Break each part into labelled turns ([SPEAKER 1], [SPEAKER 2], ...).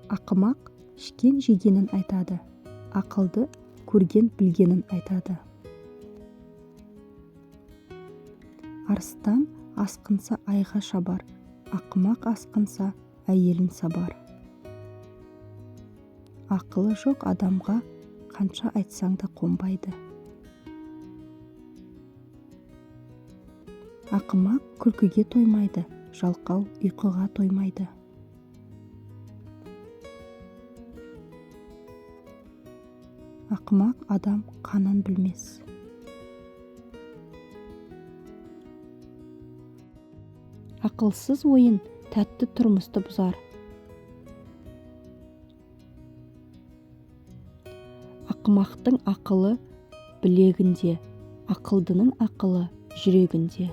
[SPEAKER 1] Ақымақ ішкен жегенін айтады, ақылды көрген білгенін айтады. Арыстан асқынса айға шабар, ақымақ асқынса әйелін сабар. Ақылы жоқ адамға қанша айтсаң да қонбайды. Ақымақ күлкіге тоймайды, жалқау ұйқыға тоймайды. Ақымақ адам қанын білмес. Ақылсыз ойын тәтті тұрмысты бұзар. Ақымақтың ақылы білегінде, ақылдының ақылы жүрегінде.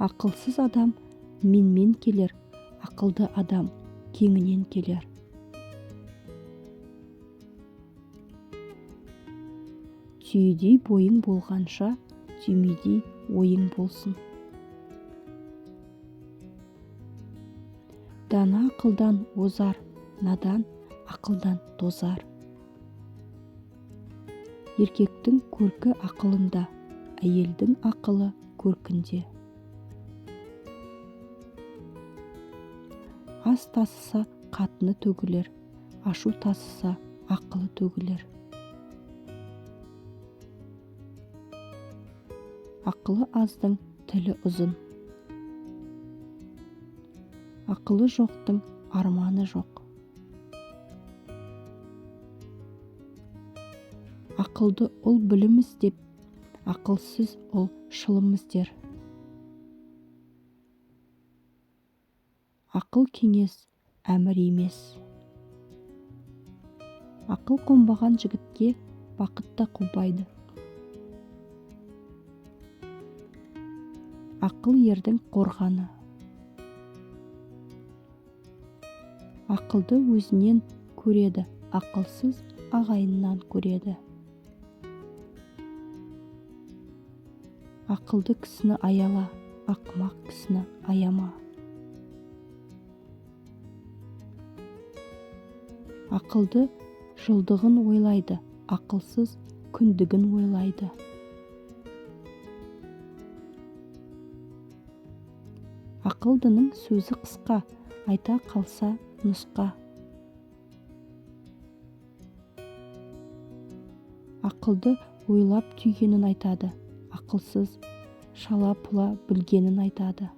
[SPEAKER 1] Ақылсыз адам менмен келер, ақылды адам кеңінен келер. Түйедей бойың болғанша, түймедей ойың болсын. Дана ақылдан озар, надан ақылдан тозар. Еркектің көркі ақылында, әйелдің ақылы көркінде. Ас тасыса қатыны төгілер, ашу тасыса ақылы төгілер. Ақылы аздың тілі ұзын. Ақылы жоқтың арманы жоқ. Ақылды ұл білім іздеп, ақылсыз ұл шылым іздер. Ақыл кеңес әмір емес. Ақыл қонбаған жігітке бақыт та қубайды. Ақыл ердің қорғаны. Ақылды өзінен көреді, ақылсыз ағайыннан көреді. Ақылды кісіні аяла, ақымақ кісіні аяма. Ақылды жылдығын ойлайды, ақылсыз күндігін ойлайды. Ақылдының сөзі қысқа, айта қалса нұсқа. Ақылды ойлап түйгенін айтады, ақылсыз шала-пұла білгенін айтады.